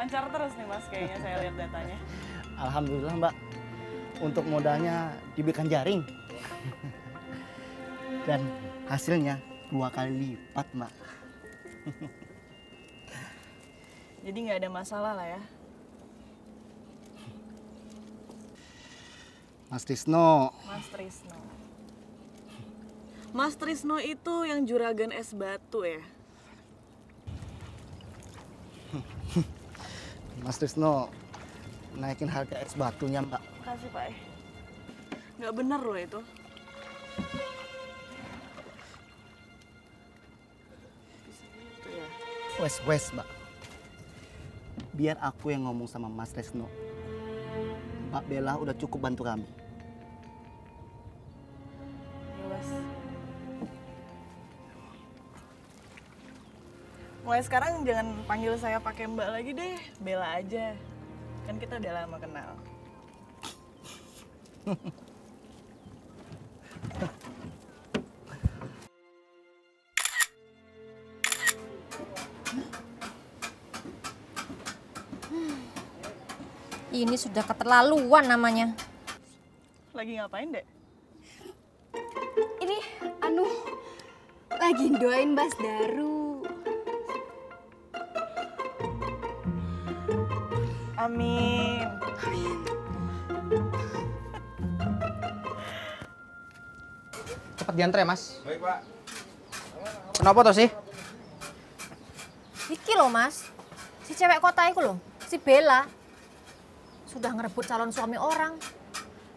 Lancar terus nih Mas kayaknya saya lihat datanya. Alhamdulillah Mbak, untuk modalnya diberikan jaring. Dan hasilnya 2 kali lipat Mbak. Jadi nggak ada masalah lah ya. Mas Trisno. Mas Trisno. Mas Trisno itu yang juragan es batu ya? Mas Trisno naikin harga es batunya Mbak. Makasih Pak. Nggak bener loh itu. Gitu ya. Wes Mbak. Biar aku yang ngomong sama Mas Trisno. Mbak Bella udah cukup bantu kami. Ya Mas. Mulai sekarang jangan panggil saya pakai Mbak lagi deh, Bella aja. Kan kita udah lama kenal. Ini sudah keterlaluan namanya. Lagi ngapain, Dek? Ini, lagi doain Mas Daru. Amin. Cepat diantar ya, Mas. Baik, Pak. Kenapa toh sih? Iki loh Mas, si cewek kota itu loh, si Bella. Sudah ngerebut calon suami orang.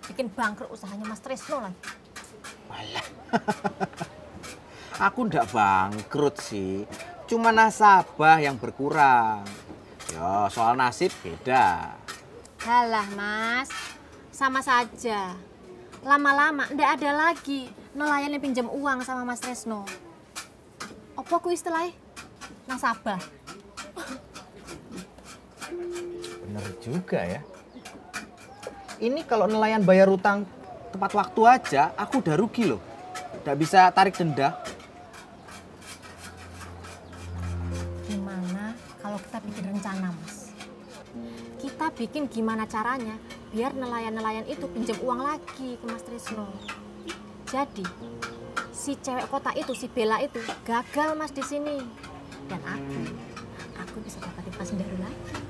Bikin bangkrut usahanya Mas Trisno lagi. Walah. Aku ndak bangkrut sih. Cuma nasabah yang berkurang. Ya, soal nasib beda. Halah Mas, sama saja. Lama-lama ndak ada lagi nelayan yang pinjam uang sama Mas Trisno. Apa ku istilahnya? Nasabah. Bener juga ya. Ini kalau nelayan bayar utang tepat waktu aja, aku udah rugi loh. Nggak bisa tarik denda. Gimana kalau kita bikin rencana, Mas? Kita bikin gimana caranya biar nelayan-nelayan itu pinjam uang lagi ke Mas Trisno. Jadi, si cewek kota itu, si Bella itu gagal Mas di sini. Dan aku bisa dapatin Mas Daru lagi.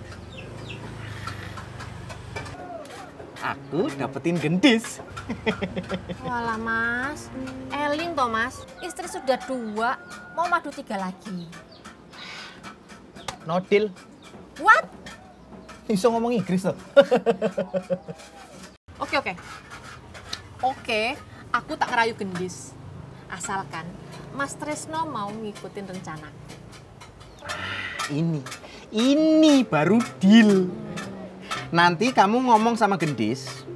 Aku dapetin gendis. Walah Mas, Elin toh Mas, istri sudah 2, mau madu 3 lagi. Nodil. What? Bisa ngomong Inggris loh. Oke, aku tak ngerayu gendis. Asalkan Mas Trisno mau ngikutin rencana. Ini baru deal. Nanti kamu ngomong sama gendis,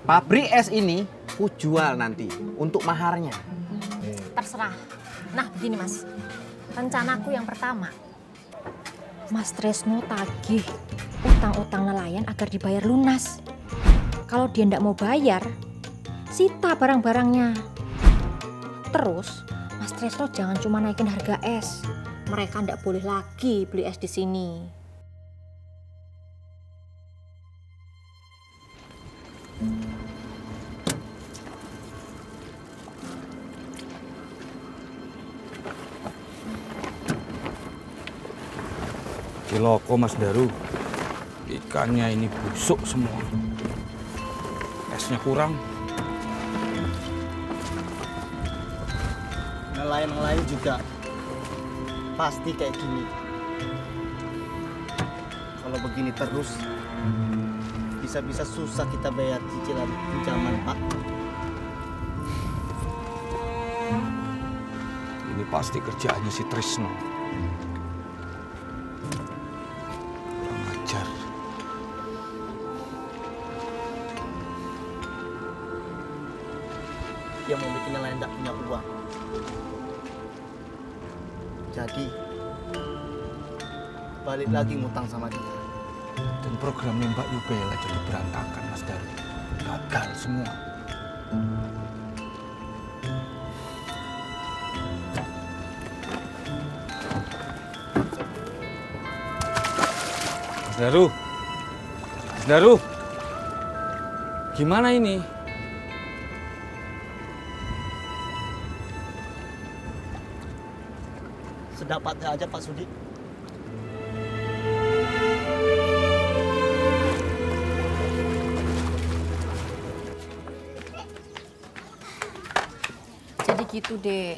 pabrik es ini ku jual nanti untuk maharnya. Terserah. Nah begini Mas, rencanaku yang pertama, Mas Trisno tagih utang-utang nelayan agar dibayar lunas. Kalau dia ndak mau bayar, sita barang-barangnya. Terus Mas Trisno jangan cuma naikin harga es. Mereka ndak boleh lagi beli es di sini. Ciloko Mas Daru, ikannya ini busuk semua, esnya kurang. Nelayan-nelayan juga pasti kayak gini. Kalau begini terus, bisa-bisa susah kita bayar cicilan pinjaman, Pak. Ini pasti kerjaannya si Trisno. Kurang ajar. Dia mau bikin nelayan tidak punya uang. Jadi, balik lagi ngutang sama dia. Dan programnya Mbak Yubela jadi berantakan Mas Daru. Gagal semua. Daru. Daru. Gimana ini? Sedapatnya aja Pak Sudi. Jadi gitu, Dek.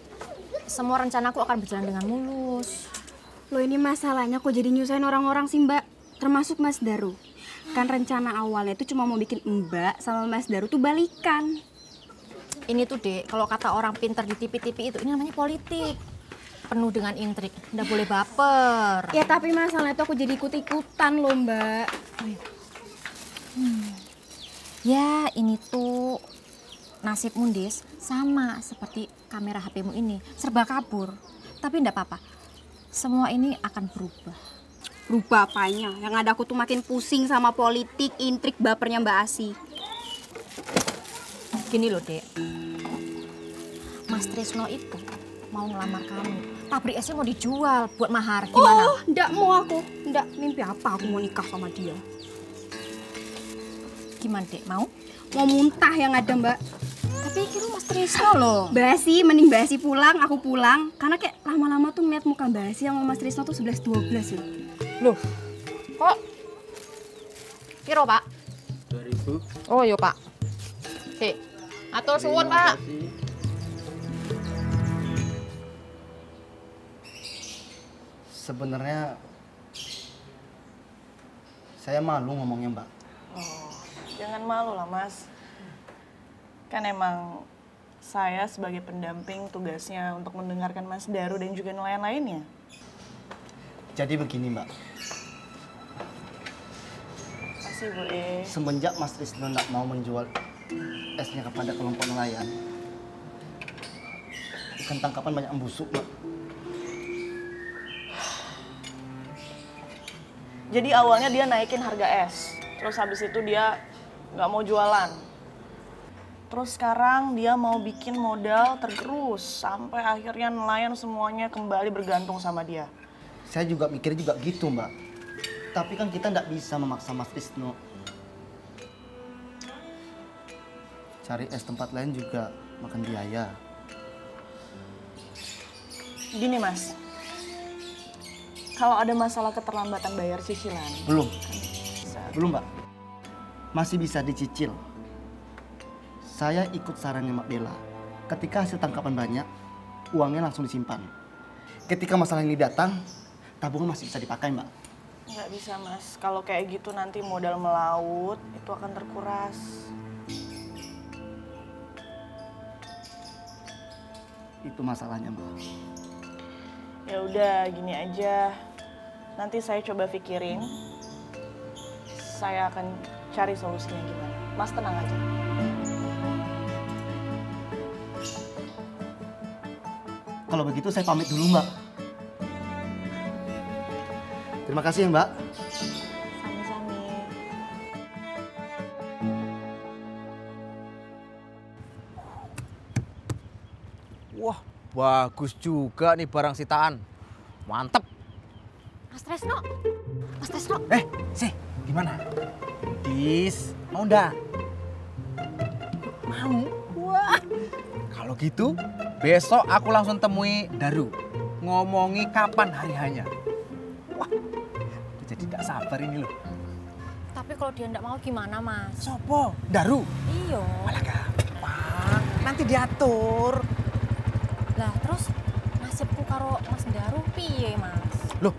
Semua rencanaku akan berjalan dengan mulus. Loh ini masalahnya kok jadi nyusahin orang-orang sih Mbak? Termasuk Mas Daru. Kan rencana awalnya itu cuma mau bikin Mbak sama Mas Daru tuh balikan. Ini tuh, Dek, kalau kata orang pintar di TV-TV itu, ini namanya politik. Penuh dengan intrik, nggak boleh baper. Ya tapi masalahnya tuh aku jadi ikut-ikutan loh Mbak. Ya, ini tuh nasib Mundis sama seperti kamera HP-mu ini, serba kabur. Tapi enggak apa-apa, semua ini akan berubah. Berubah apanya? Yang ada aku tuh makin pusing sama politik, intrik, bapernya Mbak Asi. Gini loh, Dek. Mas Trisno itu mau ngelamar kamu. Pabrik esnya mau dijual buat mahar, gimana? Oh, enggak mau aku. Enggak, mimpi apa aku mau nikah sama dia. Gimana, Dek? Mau? Mau muntah yang ada Mbak. Tapi kira Mas Trisno loh. Basi, mending Basi pulang, aku pulang. Karena kayak lama-lama tuh ngeliat muka Basi sama Mas Trisno tuh 11-12 ya. Loh, kok? Piro, Pak? 2000. Oh, yo, Pak. Oke, atur suwun, Pak. Sebenarnya saya malu ngomongnya Mbak. Oh, jangan malu lah Mas. Kan emang saya sebagai pendamping tugasnya untuk mendengarkan Mas Daru dan juga nelayan lainnya. Jadi begini Mbak, Makasih Bu E. semenjak Mas Trisno nggak mau menjual esnya kepada kelompok nelayan, ikan tangkapan banyak yang busuk Mbak. Jadi awalnya dia naikin harga es, terus habis itu dia nggak mau jualan. Terus sekarang dia mau bikin modal tergerus sampai akhirnya nelayan semuanya kembali bergantung sama dia. Saya juga mikir juga gitu Mbak. Tapi kan kita nggak bisa memaksa Mas Trisno. Cari es tempat lain juga makan biaya. Gini Mas, kalau ada masalah keterlambatan bayar cicilan, Belum, bisa. belum Mbak. Masih bisa dicicil. Saya ikut sarannya Mbak Bella. Ketika hasil tangkapan banyak, uangnya langsung disimpan. Ketika masalah ini datang, tabungan masih bisa dipakai Mbak. Nggak bisa Mas, kalau kayak gitu nanti modal melaut itu akan terkuras. Itu masalahnya Mbak. Ya udah gini aja, nanti saya coba pikirin, saya akan cari solusinya gimana. Mas tenang aja. Kalau begitu saya pamit dulu Mbak. Terima kasih ya Mbak. Sami-sami. Wah, bagus juga nih barang sitaan. Mantep. Mas Trisno. Mas Trisno. Sih, gimana? Dis, mau ndak? Mau? Wah. Kalau gitu, besok aku langsung temui Daru. Ngomongi kapan hari hanya. Wah, jadi gak sabar ini loh. Tapi kalau dia nggak mau gimana, Mas? Sopo? Daru? Iya. Malah gampang. Nanti diatur. Lah, terus nasibku karo Mas Daru piye, Mas? Loh,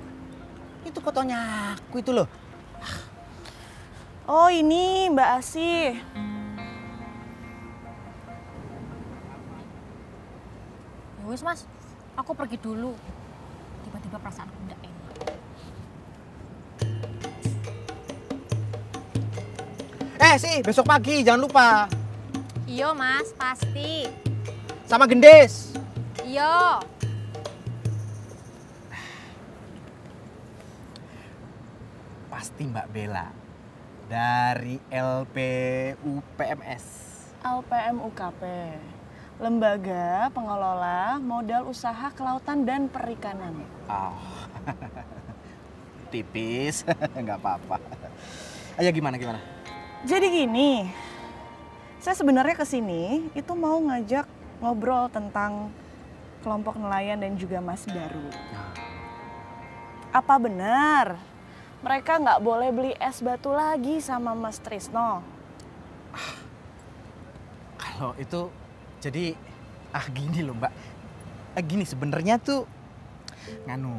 itu fotonya aku itu loh. Oh ini Mbak Asih. Ya wis, Mas. Aku pergi dulu. Tiba-tiba perasaanku nggak enak. Sih, besok pagi jangan lupa. Iya, Mas, pasti. Sama Gendis. Iya. Pasti Mbak Bella dari LPUPMS. LPM UKP, Lembaga Pengelola Modal Usaha Kelautan dan Perikanan. Oh. tipis, nggak apa-apa. Ayo gimana? Jadi gini, saya sebenarnya kesini itu mau ngajak ngobrol tentang kelompok nelayan dan juga Mas Daru. Apa benar mereka nggak boleh beli es batu lagi sama Mas Trisno? Kalau itu jadi gini loh Mbak. Gini sebenarnya tuh nganu.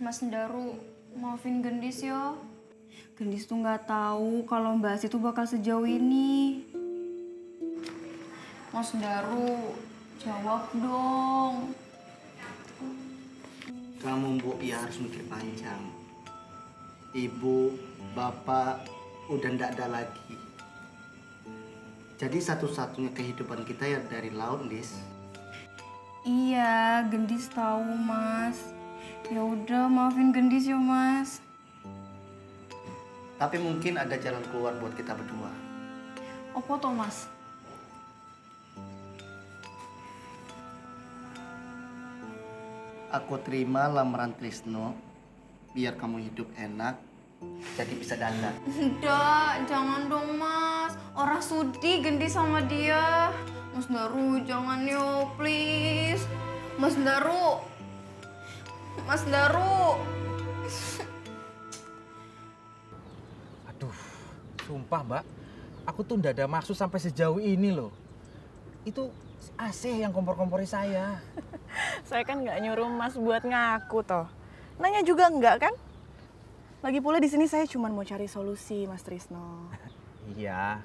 Mas Daru, maafin Gendis ya. Gendis tuh nggak tahu kalau Mbak Asi tuh bakal sejauh ini. Mas Daru, jawab dong. Kamu Bu ya harus mikir panjang. Ibu, bapak udah ndak ada lagi. Jadi satu-satunya kehidupan kita ya dari laut, Dis. Iya, Gendis tahu, Mas. Ya udah, maafin Gendis ya, Mas. Tapi mungkin ada jalan keluar buat kita berdua. Apa toh, Mas? Aku terima lamaran Trisno biar kamu hidup enak, jadi bisa dandan. Enggak, jangan dong, Mas. Orang sudi Gendis sama dia. Mas Daru, jangan yo, please. Mas Daru. Mas Daru. Aduh, sumpah Mbak, aku tuh ndak ada maksud sampai sejauh ini loh. Itu AC yang kompor-kompori saya. Saya kan nggak nyuruh Mas buat ngaku toh. Nanya juga enggak kan? Lagi pula di sini saya cuma mau cari solusi, Mas Trisno. Iya,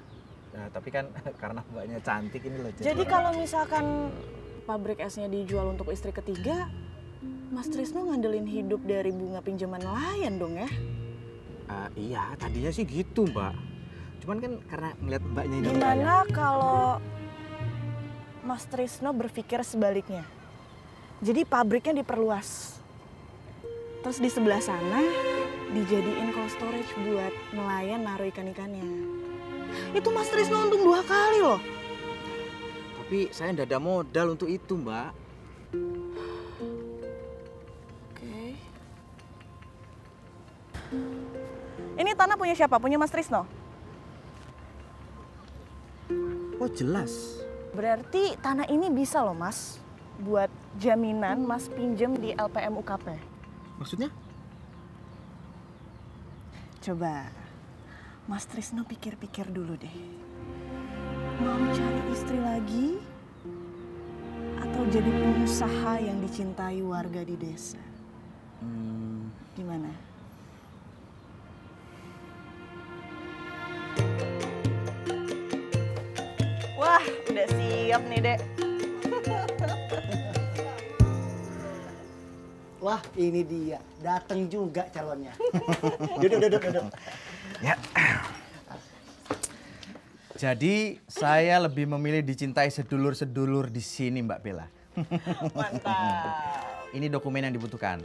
tapi kan karena Mbaknya cantik ini loh. Jadi kalau misalkan pabrik esnya dijual untuk istri ketiga, Mas Trisno ngandelin hidup dari bunga pinjaman nelayan dong ya? Iya, tadinya sih gitu Mbak. Cuman kan karena ngeliat Mbaknya ini. Gimana kalau Mas Trisno berpikir sebaliknya? Jadi pabriknya diperluas. Terus di sebelah sana dijadiin cold storage buat nelayan naruh ikan-ikannya. Itu Mas Trisno untung 2 kali loh. Tapi saya ndak ada modal untuk itu Mbak. Oke. Ini tanah punya siapa? Punya Mas Trisno? Oh jelas. Berarti tanah ini bisa loh Mas buat jaminan Mas pinjem di LPM UKP. Maksudnya? Coba Mas Trisno pikir-pikir dulu deh. Mau cari istri lagi atau jadi pengusaha yang dicintai warga di desa? Gimana? Wah, udah siap nih, Dek. Wah, ini dia. Datang juga calonnya. Duduk. Ya. Jadi saya lebih memilih dicintai sedulur-sedulur di sini Mbak Bella. Mantap. Ini dokumen yang dibutuhkan.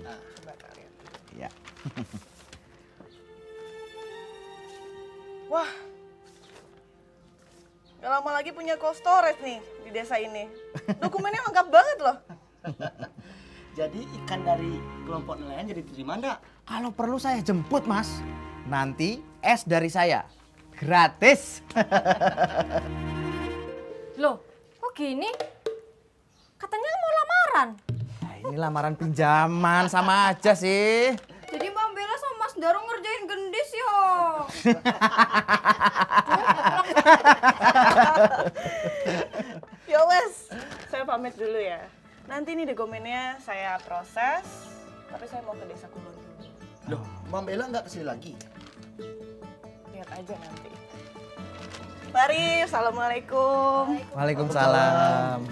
Ya. Wah, gak lama lagi punya cold storage nih di desa ini. Dokumennya lengkap banget loh. Jadi ikan dari kelompok nelayan jadi terima enggak? Kalau perlu saya jemput Mas. Nanti es dari saya. Gratis. Loh, kok gini? Katanya mau lamaran. Nah, ini lamaran pinjaman sama aja sih. Jadi Mbak Bella sama Mas Daru ngerjain Gendis yo. Ya wes, saya pamit dulu ya. Nanti nih dokumennya saya proses, tapi saya mau ke desa Kulon dulu. Loh, Mbak Bella nggak kesini lagi? Lihat aja nanti. Mari, assalamualaikum. Waalaikumsalam.